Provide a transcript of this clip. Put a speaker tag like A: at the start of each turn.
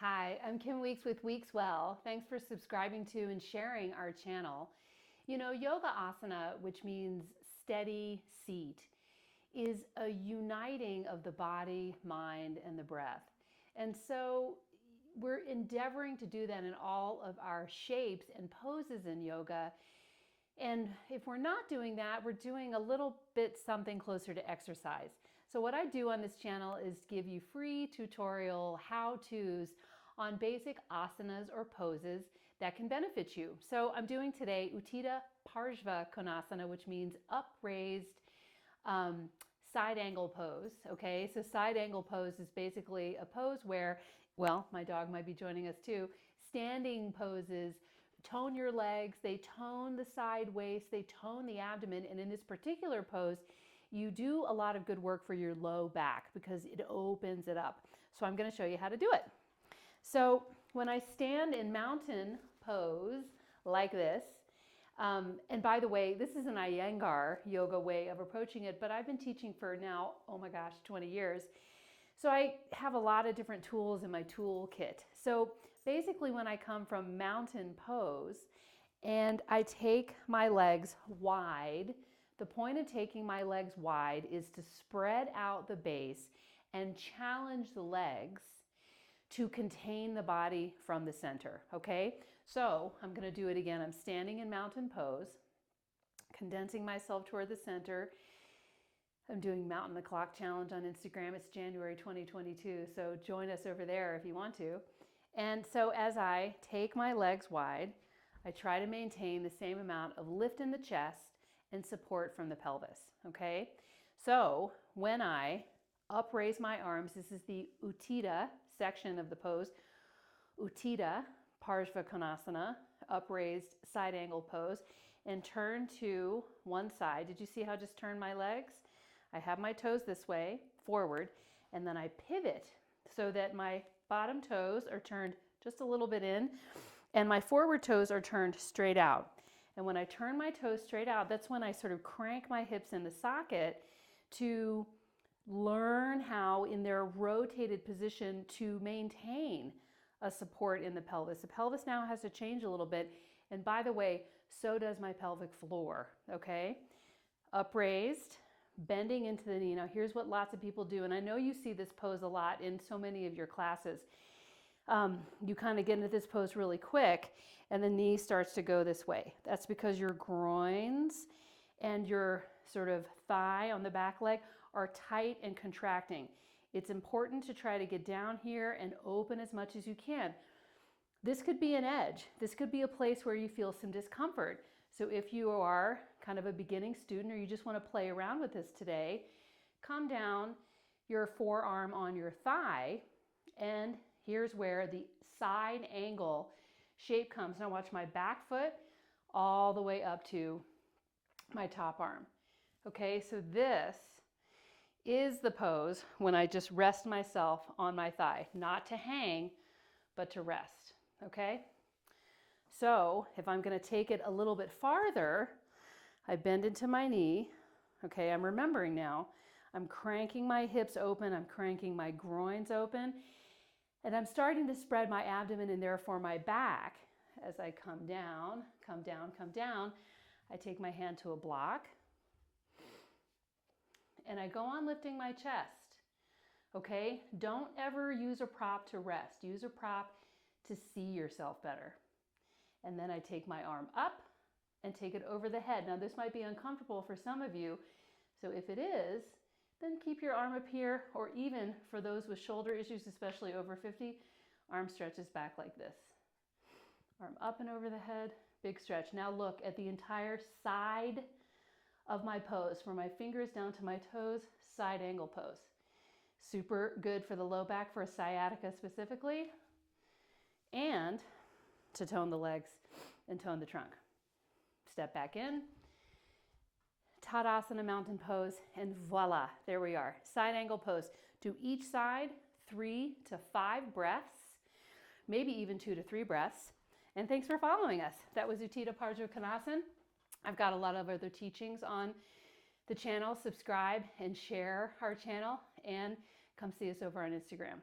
A: Hi, I'm Kim Weeks with Weeks Well. Thanks for subscribing to and sharing our channel. You know, yoga asana, which means steady seat, is a uniting of the body, mind, and the breath. And so we're endeavoring to do that in all of our shapes and poses in yoga. And if we're not doing that, we're doing a little bit something closer to exercise. So what I do on this channel is give you free tutorial how-tos on basic asanas or poses that can benefit you. So I'm doing today Utthita Parsvakonasana, which means upraised side angle pose. Okay, so side angle pose is basically a pose where, well, my dog might be joining us too, standing poses tone your legs, they tone the side waist, they tone the abdomen, and in this particular pose, you do a lot of good work for your low back because it opens it up. So I'm going to show you how to do it. So when I stand in mountain pose like this, and by the way, this is an Iyengar yoga way of approaching it, but I've been teaching for now, oh my gosh, 20 years. So I have a lot of different tools in my toolkit. So basically when I come from mountain pose and I take my legs wide, the point of taking my legs wide is to spread out the base and challenge the legs to contain the body from the center, okay? So I'm gonna do it again. I'm standing in mountain pose, condensing myself toward the center. I'm doing Mountain the Clock Challenge on Instagram. It's January 2022, so join us over there if you want to. And so as I take my legs wide, I try to maintain the same amount of lift in the chest and support from the pelvis, okay? So when I upraise my arms, this is the Utthita section of the pose, Utthita Parsvakonasana, upraised side angle pose, and turn to one side. Did you see how I just turned my legs? I have my toes this way, forward, and then I pivot so that my bottom toes are turned just a little bit in, and my forward toes are turned straight out. And when I turn my toes straight out, that's when I sort of crank my hips in the socket to learn how, in their rotated position, to maintain a support in the pelvis. The pelvis now has to change a little bit, and by the way, so does my pelvic floor, okay? Upraised, bending into the knee. Now here's what lots of people do, and I know you see this pose a lot in so many of your classes. You kind of get into this pose really quick and the knee starts to go this way. That's because your groins and your sort of thigh on the back leg are tight and contracting. It's important to try to get down here and open as much as you can. This could be an edge. This could be a place where you feel some discomfort. So if you are kind of a beginning student or you just want to play around with this today, come down your forearm on your thigh, and here's where the side angle shape comes. Now watch my back foot all the way up to my top arm. Okay, so this is the pose when I just rest myself on my thigh, not to hang, but to rest, okay? So if I'm going to take it a little bit farther, I bend into my knee. Okay, I'm remembering now. I'm cranking my hips open. I'm cranking my groins open. And I'm starting to spread my abdomen and therefore my back. As I come down, come down, come down, I take my hand to a block. And I go on lifting my chest. Okay, don't ever use a prop to rest. Use a prop to see yourself better. And then I take my arm up and take it over the head. Now this might be uncomfortable for some of you, so if it is, then keep your arm up here, or even for those with shoulder issues, especially over 50, arm stretches back like this. Arm up and over the head, big stretch. Now look at the entire side of my pose, from my fingers down to my toes, side angle pose. Super good for the low back, for sciatica specifically, and to tone the legs and tone the trunk. Step back in, Tadasana mountain pose, and voila, there we are. Side angle pose. Do each side 3 to 5 breaths, maybe even 2 to 3 breaths. And thanks for following us. That was Utthita Parsvakonasana. I've got a lot of other teachings on the channel. Subscribe and share our channel, and come see us over on Instagram.